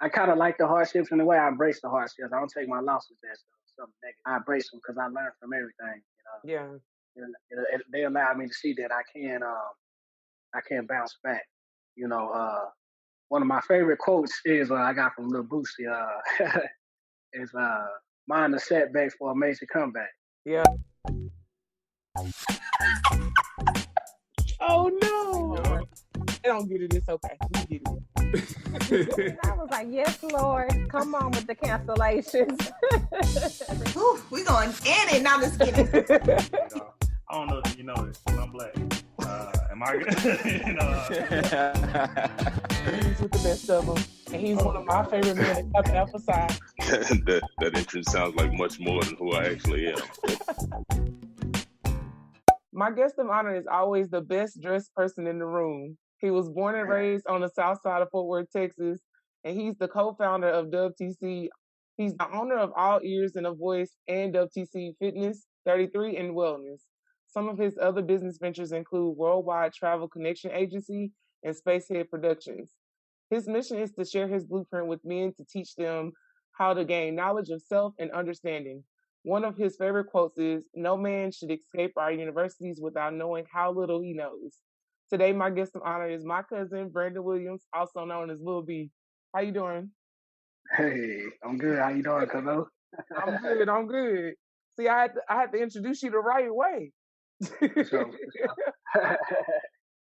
I kind of like the hardships in the way I embrace the hardships. I don't take my losses as something negative. I embrace them because I learn from everything. Yeah. They allow me to see that I can bounce back. One of my favorite quotes is I got from Lil Boosie. Is mind the setbacks for a major comeback. Yeah. Oh no! Yeah. They don't get it. It's okay. We get it. I was like, yes, Lord, come on with the cancellations. Ooh, we going in and not just kidding. I don't know if you know this, but I'm black. Am I good? He's with the best of them, and he's one of my favorite men to come emphasize. that entrance sounds like much more than who I actually am. My guest of honor is always the best dressed person in the room. He was born and raised on the south side of Fort Worth, Texas, and he's the co-founder of W.T.C. He's the owner of All Ears and a Voice and W.T.C Fitness, 33 and Wellness. Some of his other business ventures include Worldwide Travel Connection Agency and SPACEHEAD Productions. His mission is to share his blueprint with men to teach them how to gain knowledge of self and understanding. One of his favorite quotes is, "No man should escape our universities without knowing how little he knows." Today, my guest of honor is my cousin, Brandon Williams, also known as Lil B. How you doing? Hey, I'm good. How you doing, Cuzzo? I'm good. See, I had to introduce you the right way.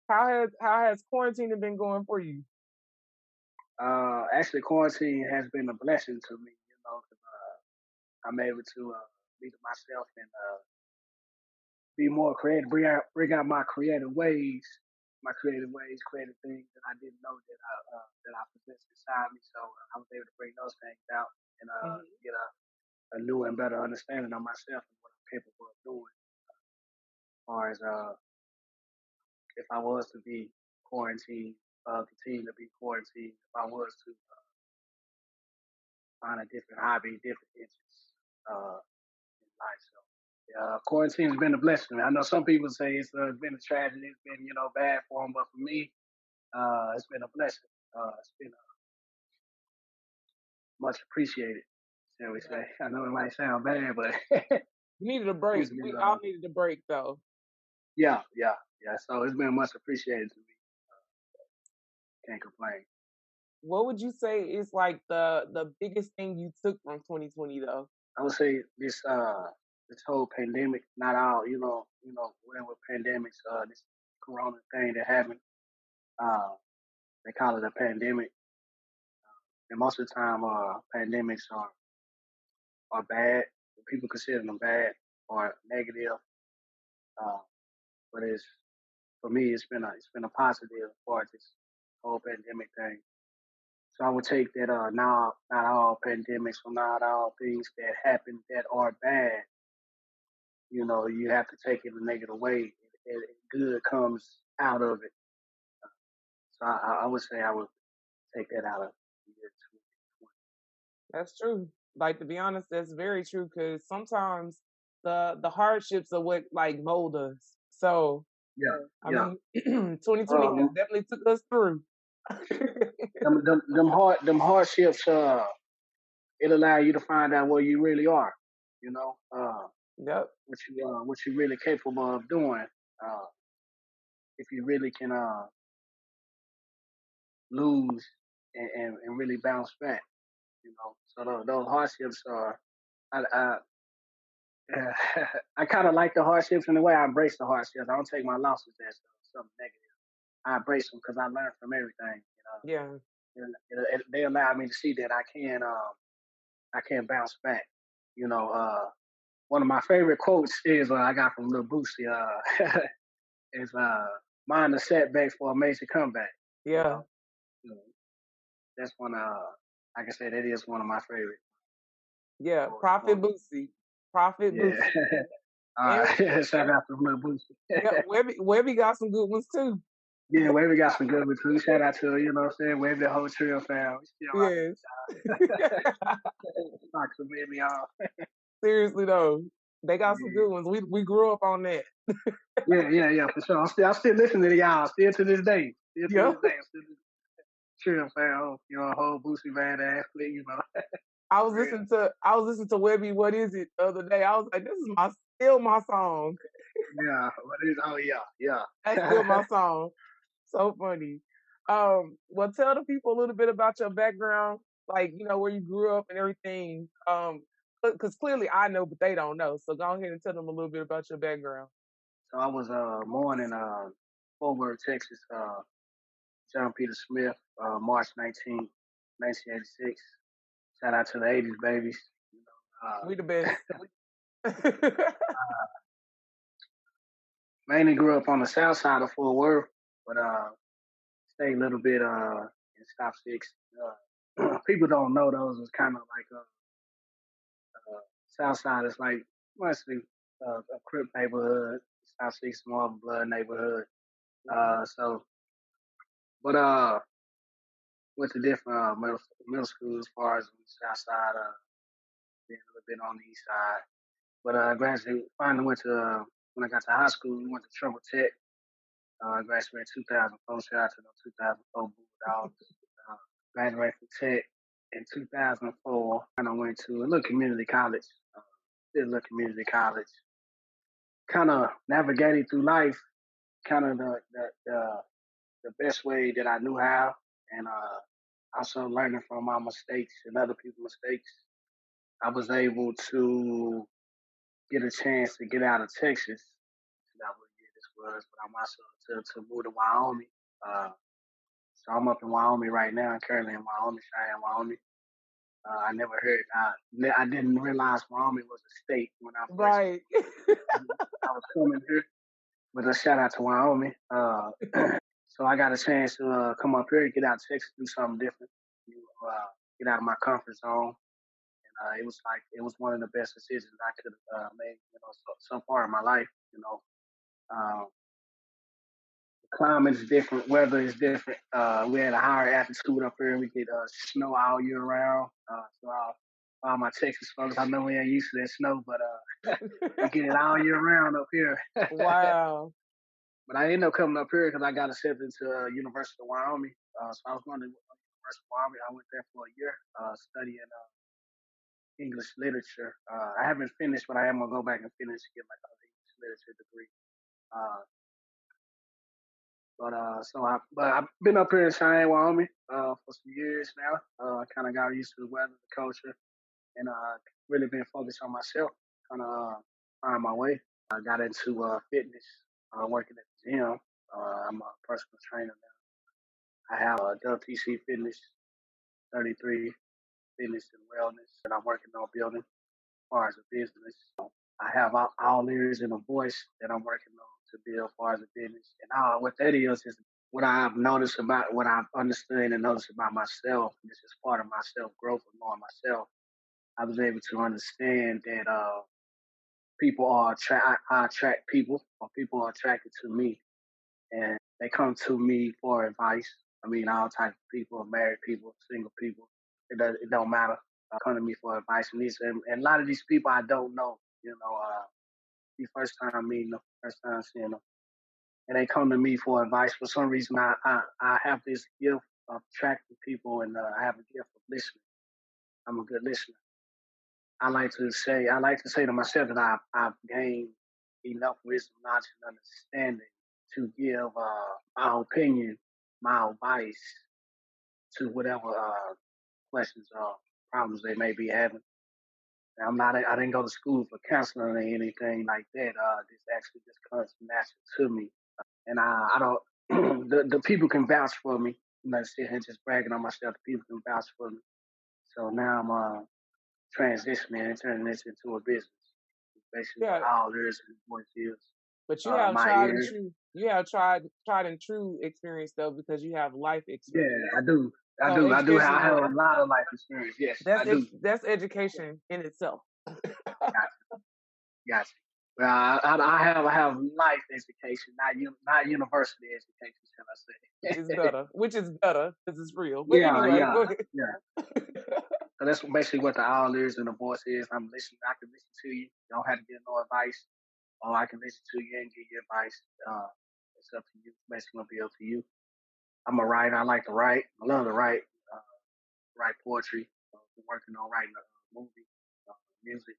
How has quarantine been going for you? Actually, quarantine has been a blessing to me, because I'm able to be to myself and be more creative, bring out my creative ways, creative things that I didn't know that I possessed inside me. So I was able to bring those things out and get a new and better understanding of myself and what I'm capable of doing. As far as if I was to be quarantined, continue to be quarantined, if I was to find a different hobby, different interests in life. So quarantine has been a blessing. I know some people say it's been a tragedy, it's been bad for them, but for me, it's been a blessing. It's been much appreciated, shall we say. I know it might sound bad, but you needed a break. We all needed a break, though. Yeah. So it's been much appreciated to me. Can't complain. What would you say is like the biggest thing you took from 2020, though? I would say this whole pandemic, not all, whatever pandemics, this corona thing that happened, they call it a pandemic. And most of the time, pandemics are bad. People consider them bad or negative. But for me, it's been a positive for this whole pandemic thing. So I would take that not all pandemics or not all things that happen that are bad, you have to take it a negative way. And good comes out of it. So I would say I would take that out of the year 2020. That's true. Like, to be honest, that's very true, because sometimes the hardships are what like mold us. So I mean, 2020 has definitely took us through. them hardships, it allow you to find out where you really are. Yep. What you really capable of doing. If you really can lose and really bounce back. So those hardships are. I kind of like the hardships in the way I embrace the hardships. I don't take my losses as something negative. I embrace them because I learn from everything. Yeah. They allow me to see that I can bounce back. One of my favorite quotes is I got from Lil Boosie. Is mind the setbacks for a major comeback. Yeah. That's one. Like I said, that is one of my favorite. Yeah, Prophet Boosie. Boosie. Shout out to Lil Boosie. Yeah, Webby got some good ones too. Yeah, Webby got some good ones too. Shout out to Webby, the whole trio fam. Yes. Knock some Webby off. Seriously though, they got some good ones. We grew up on that. yeah, for sure. I'm still listening to y'all. Still to this day. Chill, fam. You know, a whole Boosie Bad ass flick, you know. I was Real. listening to Webby What Is It the other day. I was like, this is still my song. Yeah. What is? Oh yeah, That's still yeah. my song. So funny. Well, tell the people a little bit about your background, like where you grew up and everything. Because clearly I know, but they don't know. So go ahead and tell them a little bit about your background. So I was born in Fort Worth, Texas. John Peter Smith, March 19th, 1986. Shout out to the 80s babies. You know, We the best. mainly grew up on the south side of Fort Worth, but stayed a little bit in South Six. People don't know those was kind of like south side is like mostly a Crip neighborhood. South Six more of a blood neighborhood. So, but went to different middle schools as far as on the south side, then a little bit on the east side. But graduated, finally went to, when I got to high school, we went to Trumbull Tech. Graduated 2004, shout out to the 2004 Bulldogs. Graduated from Tech in 2004, and I went to a little community college. Did a little community college. Kind of navigating through life, kind of the best way that I knew how, and also learning from my mistakes and other people's mistakes. I was able to get a chance to get out of Texas. Not what year this was, but I'm also to move to Wyoming. So I'm up in Wyoming right now, currently in Wyoming, Cheyenne, Wyoming. I never heard, I didn't realize Wyoming was a state when I first Right. I was coming here. But a shout out to Wyoming. So I got a chance to come up here, get out of Texas, do something different, get out of my comfort zone. It was like it was one of the best decisions I could have made, so far in my life. Uh, the climate is different, weather is different. We had a higher altitude up here. We get snow all year round. So all my Texas folks, I know we ain't used to that snow, but we get it all year round up here. Wow. But I ended up coming up here because I got accepted to University of Wyoming. So I was going to University of Wyoming. I went there for a year studying English literature. I haven't finished, but I am gonna go back and finish to get my English literature degree. Uh, but I've been up here in Cheyenne, Wyoming, for some years now. I kind of got used to the weather, the culture, and really been focused on myself, trying to find my way. I got into fitness, working at the gym. I'm a personal trainer now. I have a W.T.C. Fitness, 33 Fitness and Wellness that I'm working on building as far as a business. I have all ears and a voice that I'm working on to build as far as a business. And what that is what I've noticed about what I've understood and noticed about myself. This is part of my self growth and knowing myself. I was able to understand that people are I attract people, or people are attracted to me, and they come to me for advice. I mean, all types of people, married people, single people. It don't matter. Come to me for advice, and a lot of these people I don't know. The first time meeting them, first time seeing them, and they come to me for advice. For some reason, I have this gift of attracting people, and I have a gift of listening. I'm a good listener. I like to say to myself that I've gained enough wisdom, knowledge, and understanding to give my opinion, my advice to whatever questions or problems they may be having. I didn't go to school for counseling or anything like that. This actually just comes natural to me, and I don't. The people can vouch for me. I'm not sitting here just bragging on myself. The people can vouch for me. So now I'm transitioning and turning this into a business. Basically, what Yeah, all there is in voice is. but you have My tried and ears. true. You have tried and true experience though, because you have life Yeah, experience. I do. I So do. I do. education I is have what a lot of life experience. Yes, I do. that's education in itself. Gotcha. Well, I have life education, not university education, shall which I is say? better. Which is better because it's real. But Yeah, anyway, yeah, go ahead. yeah. So that's basically what the all ears and the voice is. I'm listening. I can listen to you. You don't have to get no advice, or I can listen to you and give you advice. It's up to you. Basically, gonna be up to you. I'm a writer. I like to write. I love to write poetry. Been working on writing a movie, music.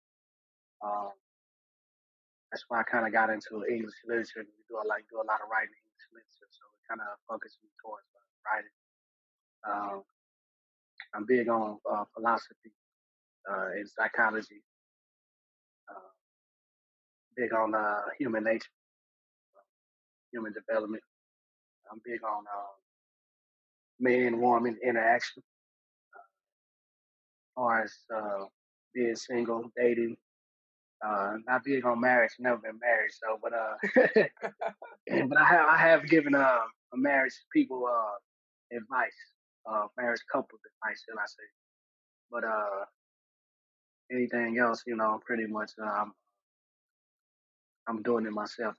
Um, that's why I kind of got into English literature. We do a lot of writing in English literature, so it kind of focuses me towards writing. Um, I'm big on philosophy and psychology. Uh, big on human nature, human development. I'm big on man woman interaction, as far as being single, dating. Not big on marriage. Never been married, so but I have given marriage people advice, marriage couples advice, shall I say? But anything else, pretty much I'm doing it myself,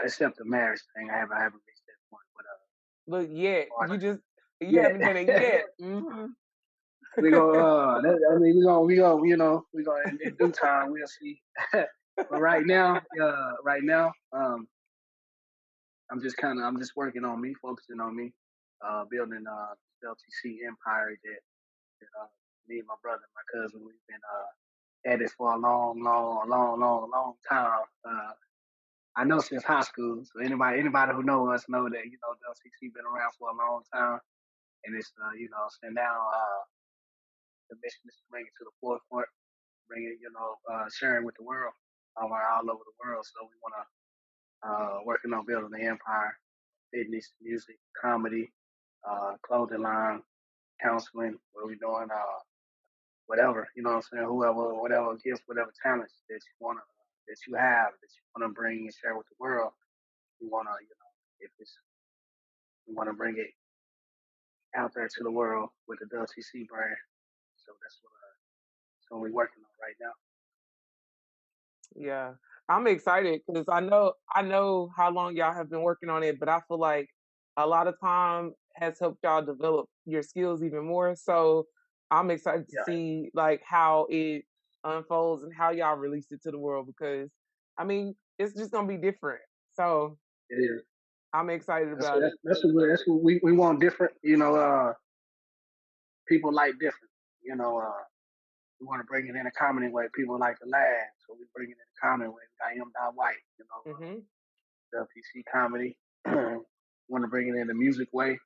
except the marriage thing. I haven't reached that point, But yet, you yeah. haven't done it yet. Mm-hmm. We go. I mean, we go in due time. We'll see. But right now, I'm just working on me, focusing on me, building W.T.C empire that me and my brother, and my cousin, we've been at it for a long time. I know since high school. So anybody who knows us know that W.T.C been around for a long time, and it's so now the mission is to bring it to the forefront, bring it sharing with the world, all over the world. So we want to working on building the empire, fitness, music, comedy, clothing line, counseling, what we doing, whatever, what I'm saying, whatever gifts, whatever talents that you have, that you wanna bring and share with the world, we wanna, if it's we wanna bring it out there to the world with the W.T.C brand. So that's what we're working on right now. Yeah, I'm excited because I know how long y'all have been working on it, but I feel like a lot of time has helped y'all develop your skills even more. So I'm excited to Yeah, see like how it unfolds and how y'all release it to the world because I mean it's just gonna be different. So it is. I'm excited That's about it. that's what we want different. People like different. You know, we want to bring it in a comedy way. People like to laugh, so we bring it in a comedy way. We got M. White, Mhm. W.T.C comedy. Want to bring it in the music way, in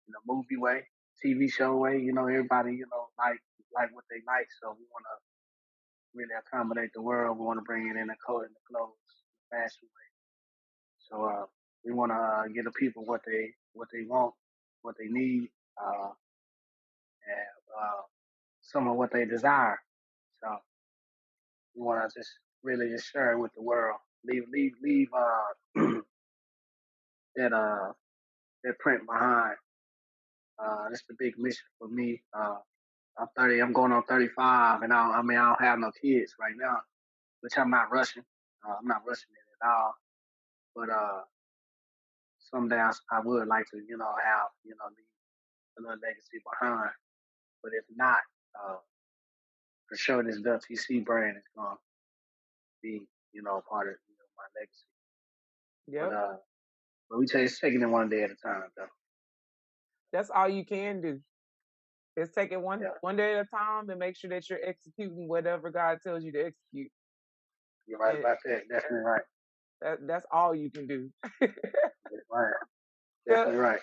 the movie way, TV show way. Everybody, like what they like. So we want to really accommodate the world. We want to bring it in the clothes, fashion way. So we want to give the people what they want, what they need, and some of what they desire. So we want to just really just share it with the world. Leave that that print behind. That's the big mission for me. I'm 30. I'm going on 35, and I don't have no kids right now, which I'm not rushing. I'm not rushing it at all. But someday I would like to, have, leave a little legacy behind. But if not, uh, for sure this W.T.C brand is gonna be, part of my legacy. But Yep. we just taking it one day at a time, though. That's all you can do. Just take it one Yeah, one day at a time and make sure that you're executing whatever God tells you to execute. you're right And about that. Definitely right. that's all you can do. That's right. tell, Definitely right.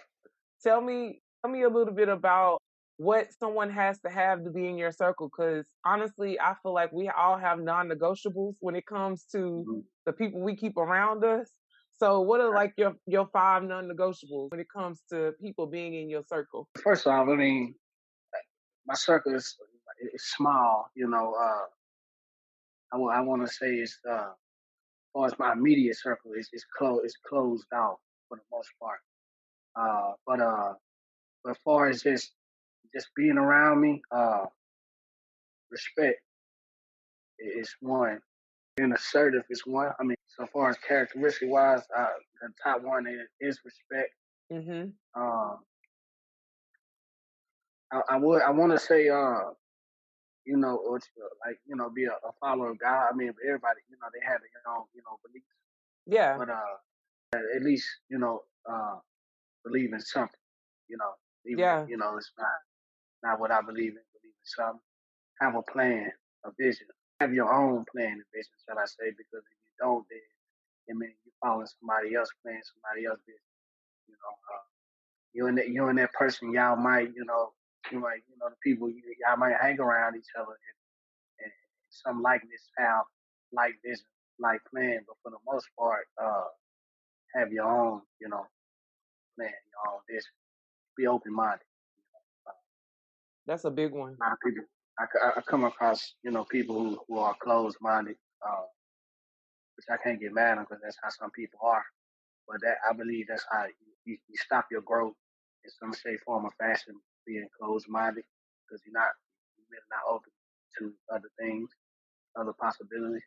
tell me a little bit about what someone has to have to be in your circle because honestly I feel like we all have non-negotiables when it comes to Mm-hmm. the people we keep around us. So what are like your five non-negotiables when it comes to people being in your circle? First off, I mean, my circle is small. I want to say it's as far as my immediate circle is closed off for the most part. But as far as just being around me, respect is one. Being assertive is one. I mean, so far as characteristic wise, the top one is respect. Mhm. Um, I want to say like be a follower of God. I mean, everybody they have their own beliefs, Yeah. but at least believe in something, you know, even if, Yeah. you know, it's not what I believe in, believe in something. Have a plan, a vision. Have your own plan and vision, shall I say, because if you don't, then I mean, you're following somebody else plan, somebody else vision. You know, you and that person, y'all might, the people, y'all might hang around each other and some likeness, have like vision, like plan, but for the most part, have your own, plan, your own vision. Be open minded. That's a big one. A lot of people, I come across, people who are closed minded, which I can't get mad at because that's how some people are. But that I believe that's how you stop your growth in some shape, form, or fashion, being closed minded because you're really not open to other things, other possibilities.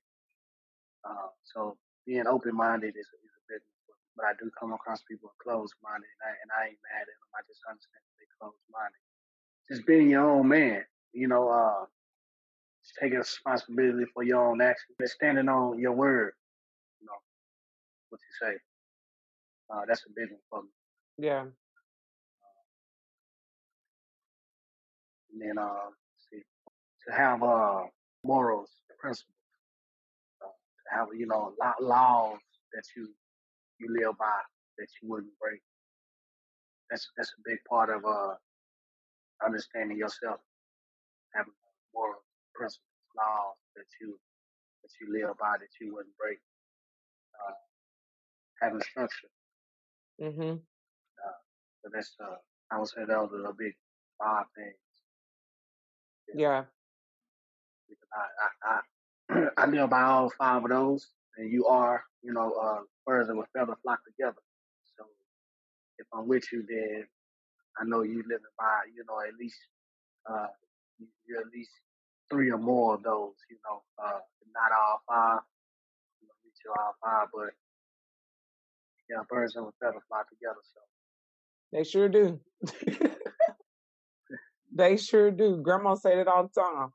So being open minded is a big one. But I do come across people who are closed minded, and I ain't mad at them. I just understand they're closed minded. Just being your own man, just taking responsibility for your own actions, and standing on your word, you know, what you say. That's a big one for me. Yeah. And then, see, to have morals, principles, to have laws that you live by that you wouldn't break. That's a big part of understanding yourself, having morals, principles, laws that you live by that you wouldn't break. Uh, Having structure. Mhm. So that's I would say those are the big 5 things. Yeah. Because I live by all 5 of those, and you are, birds of a feather flock together. So if I'm with you, then I know you living by, at least uh, you're at least 3 or more of those, not all 5, reach you all 5, but yeah, birds of a feather flock together. So They sure do. They sure do. Grandma say that all the time.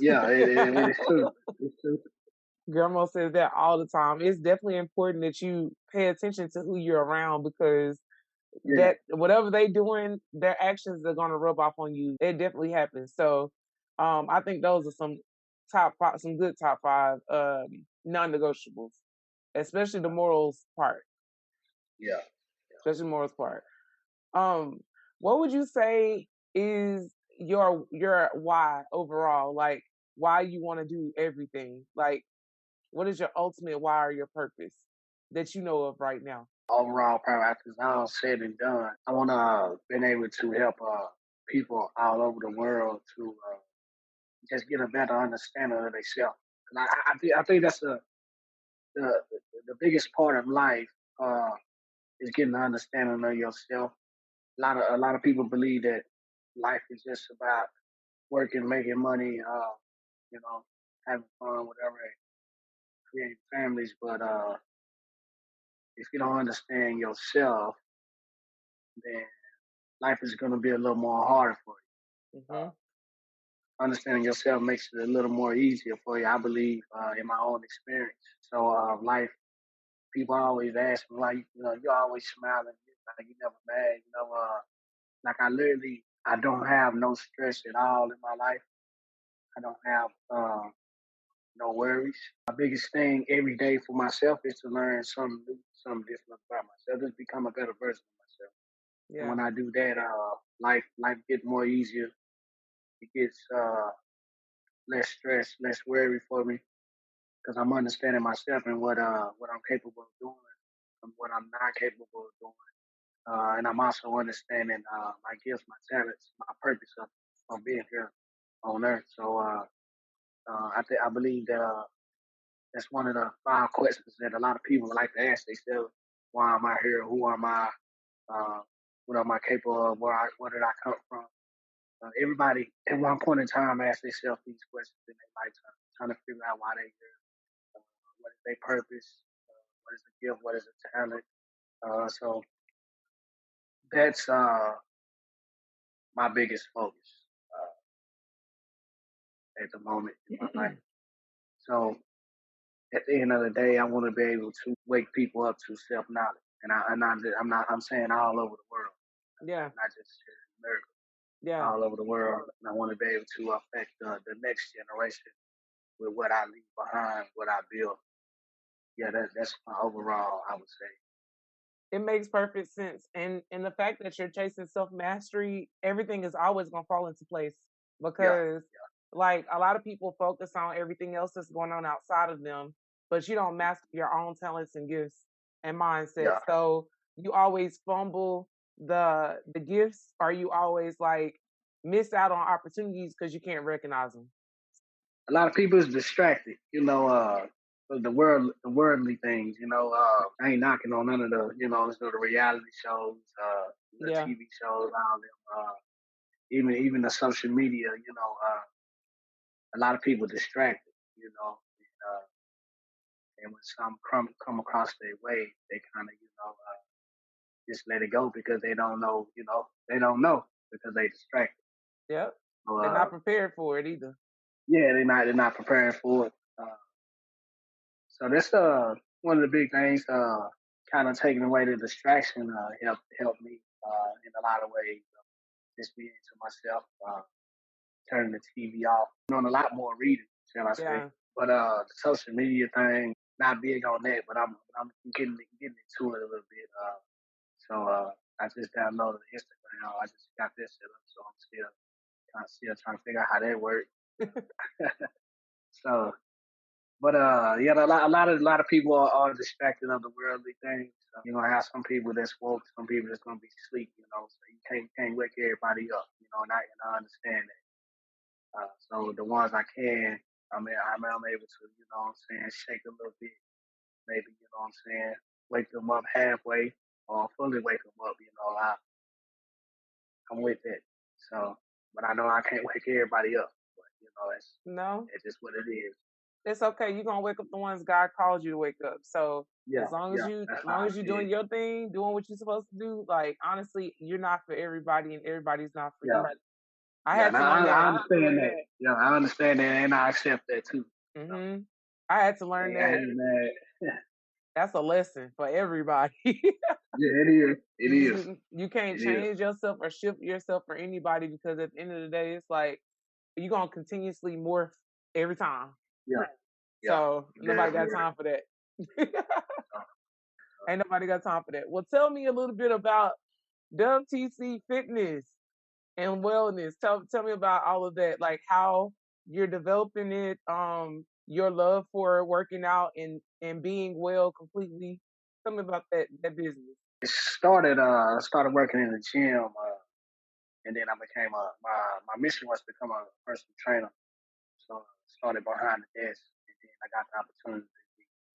yeah, it is true. It's true. Grandma says that all the time. It's definitely important that you pay attention to who you're around because Yeah, that whatever they doing, their actions are gonna rub off on you. It definitely happens. So I think those are some some good top 5 non-negotiables, especially the morals part. yeah. Especially the morals part. Um, what would you say is your why overall? Like why you want to do everything? Like what is your ultimate why or your purpose that you know of right now? Overall, probably after it's all said and done, I want to been able to help people all over the world to just get a better understanding of themselves. I think that's the the biggest part of life is getting an understanding of yourself. A lot of people believe that life is just about working, making money, having fun, whatever, creating families. But if you don't understand yourself, then life is going to be a little more harder for you. Hmm. Understanding yourself makes it a little more easier for you, I believe, in my own experience. So, life, people always ask me, why, you're always smiling, like you never mad, like I don't have no stress at all in my life. I don't have no worries. My biggest thing every day for myself is to learn something new, something different about myself, just become a better version of myself. And Yeah. when I do that, life gets more easier. It gets less stress, less worry for me because I'm understanding myself and what I'm capable of doing and what I'm not capable of doing. And I'm also understanding my gifts, my talents, my purpose of being here on earth. So I believe that that's one of the 5 questions that a lot of people like to ask themselves: why am I here? Who am I? Uh, what am I capable of? Where did I come from? Everybody at one point in time asks themselves these questions in their lifetime, trying to figure out why they're here. What is their purpose? What is the gift? What is the talent? So that's my biggest focus at the moment in my life. So at the end of the day, I want to be able to wake people up to self knowledge. I'm saying all over the world, Yeah. not just here in America, Yeah. all over the world. And I want to be able to affect the next generation with what I leave behind, what I build. Yeah, that's my overall, I would say. It makes perfect sense. And the fact that you're chasing self mastery, everything is always gonna fall into place Yeah, because like a lot of people focus on everything else that's going on outside of them, but you don't master your own talents and gifts and mindset. yeah. So you always fumble the gifts, or you always like miss out on opportunities because you can't recognize them. A lot of people is distracted, the worldly things, I ain't knocking on none of the reality shows, the Yeah. TV shows, all them, even the social media, a lot of people distracted, and when some come across their way, they kind of, just let it go because they don't know, they don't know because they distracted. Yep. So, They're not prepared for it either. yeah, they're not preparing for it. So that's one of the big things. Kind of taking away the distraction helped me in a lot of ways. Just being to myself, turning the TV off, doing a lot more reading, shall I say? Yeah. But the social media thing, not big on that, but I'm getting into it a little bit. So I just downloaded Instagram. I just got this set up, so I'm still trying to figure out how that works. So, but yeah, a lot of people are distracted of the worldly things. You're gonna have some people that's woke, some people that's gonna be asleep. So you can't wake everybody up. And I understand that. So the ones I can, I'm able to, shake a little bit, maybe, wake them up halfway or fully wake them up. I'm with that. So, but I know I can't wake everybody up. But No. it's just what it is. It's okay. You're gonna wake up the ones God called you to wake up. So Yeah, as long as yeah, that's how I you're see doing it. your thing, doing what you're supposed to do, like honestly, you're not for everybody and everybody's not for Yeah, you. I yeah, had and to learn I that. understand that. Yeah, I understand that, and I accept that too. So, I had to learn I that. ain't mad. That's a lesson for everybody. Yeah, it is. It is. You can't It is. change yourself or shift yourself for anybody because at the end of the day, it's like you're gonna continuously morph every time. Yeah, yeah. So nobody got Definitely. time for that. Ain't nobody got time for that. Well, tell me a little bit about W.T.C fitness and wellness. Tell me about all of that, like how you're developing it, your love for working out and being well completely. Tell me about that business. It started. I started working in the gym, and then I became my mission was to become a personal trainer. So I started behind the desk, and then I got the opportunity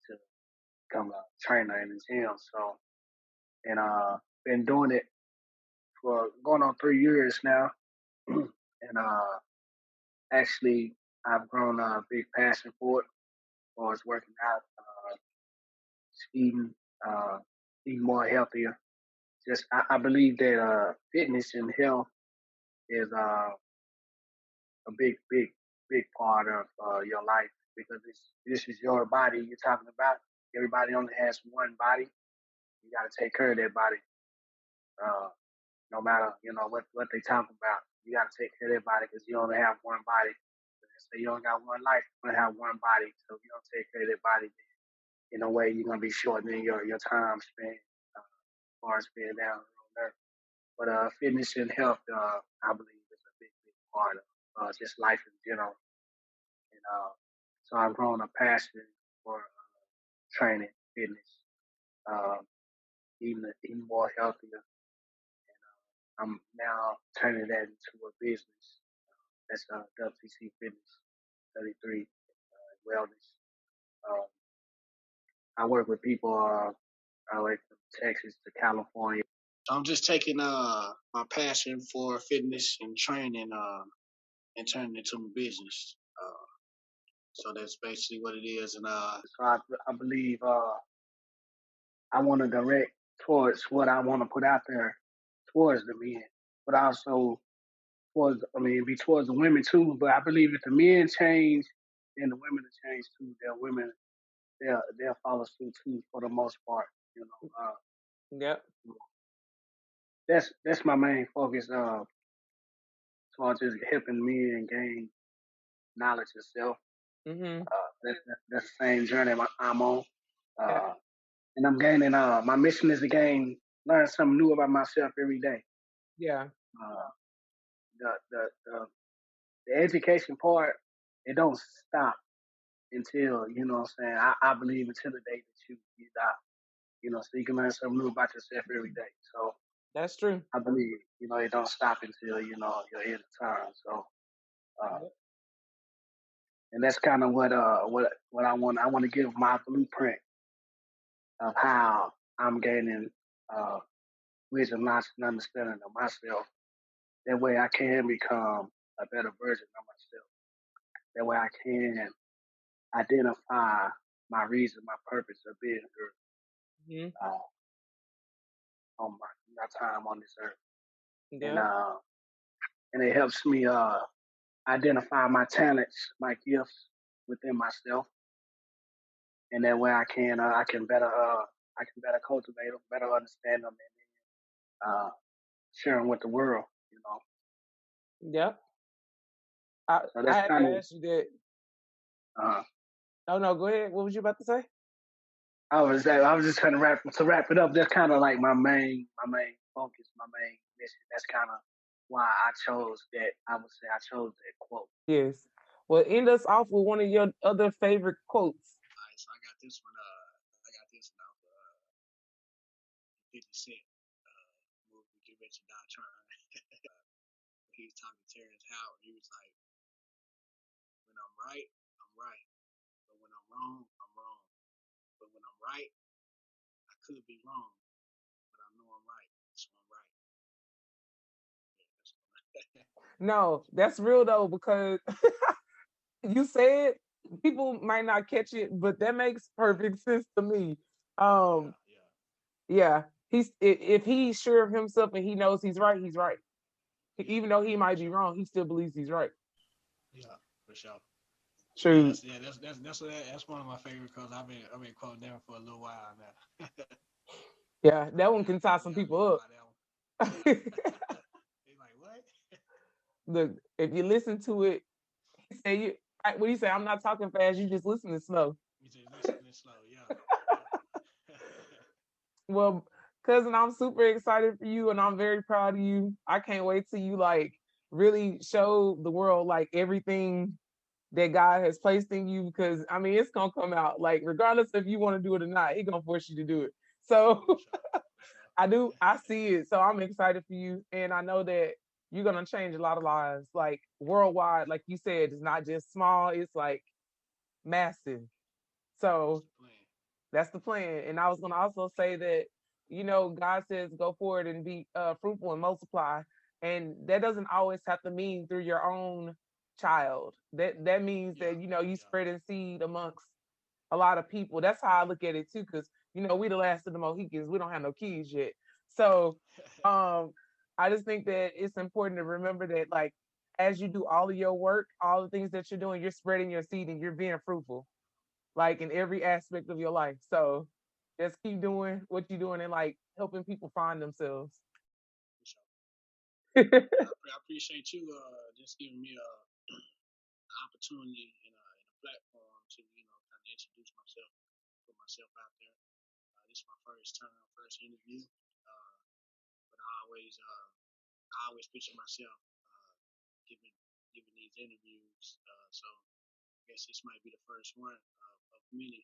to become a trainer in the gym. So and been doing it for going on 3 years now, and actually I've grown a big passion for it, as far as working out, eating, uh, eating more healthier. Just I believe that fitness and health is a big part of your life because this is your body you're talking about. Everybody only has one body. You got to take care of that body. Uh, no matter what they talking about, you got to take care of that body because you only have one body. So you only got one life. You only have one body. So if you don't take care of that body, in a way you're gonna be shortening your time spent as far as being down on earth. But fitness and health, I believe, is a big part of just life in general. And so I've grown a passion for training, fitness, uh, eating more healthier. I'm now turning that into a business. That's W.T.C Fitness 33 Wellness. Uh, I work with people like from Texas to California. I'm just taking my passion for fitness and training and turning it into a business. So that's basically what it is. And so I believe I want to direct towards what I want to put out there towards the men, but also be towards the women too. But I believe if the men change and the women change too, they'll follow suit too for the most part. Yep. That's my main focus. As far as just helping me and gain knowledge itself. Mhm. That's the same journey I'm on. Yeah. Uh, and I'm gaining. My mission is to learn something new about myself every day. Yeah. Uh, the the education part, it don't stop until, you know what I'm saying, I believe until the day that you die. You know, so you can learn something new about yourself every day. So That's true. I believe, it don't stop until, your end of time. So uh, Yep. and that's kind of what I want. I want to give my blueprint of how I'm gaining uh, wisdom, knowledge, and understanding of myself. That way I can become a better version of myself. That way I can identify my reason, my purpose of being here Mhm. on my time on this earth. And Yep. uh, and it helps me identify my talents, my gifts within myself, and that way I can better cultivate them, better understand them, and share them with the world. Yep. I So I that's had kind to of ask you that. uh, Oh no, go ahead. What was you about to say? I was just trying to wrap it up. That's kind of like my main focus, my main mission. That's kind of why I chose that. I would say I chose that quote. Yes. Well, end us off with one of your other favorite quotes. All right, so I got this one. I got this one off 50 Cent movie Get Rich or Die Trying. He was talking to Terrence Howard. He was like, "When I'm right, I'm right. But when I'm wrong, I'm wrong. But when I'm right, I could be wrong. But I know I'm right, so I'm right." Yeah, No, that's real though, because you said people might not catch it, but that makes perfect sense to me. Um, yeah, yeah, yeah, if he's sure of himself and he knows he's right, he's right. yeah, Even though he for might be sure. wrong, he still believes he's right. Yeah, for sure. True. That's one of my favorite because I've been quoting them for a little while now. Yeah, that one can Y'all tie know some y'all know people about that one. up. They like what? Look, if you listen to it, he say you. What do you say? I'm not talking fast. You just listening slow. You just listening slow. Yeah, yeah. Well, cousin, I'm super excited for you, and I'm very proud of you. I can't wait till you like really show the world like everything that God has placed in you. Because I mean, it's gonna come out like regardless if you want to do it or not, He's gonna force you to do it. So For sure, for sure. I see it. So I'm excited for you, and I know that you're gonna change a lot of lives, like worldwide. Like you said, it's not just small; it's like massive. That's So the plan. that's the plan. And I was going to also say that, God says go forward and be fruitful and multiply. And that doesn't always have to mean through your own child. That means Yeah, that, you yeah, spreading seed amongst a lot of people. That's how I look at it too, because, we the last of the Mohicans. We don't have no kids yet. So um, I just think that it's important to remember that, like, as you do all of your work, all the things that you're doing, you're spreading your seed and you're being fruitful like in every aspect of your life. So just keep doing what you're doing and like helping people find themselves. for sure. I appreciate you just giving me an opportunity and a platform to kind of introduce myself, put myself out there. This is my first interview, but I always picture myself giving giving these interviews. So I guess this might be the first one of many.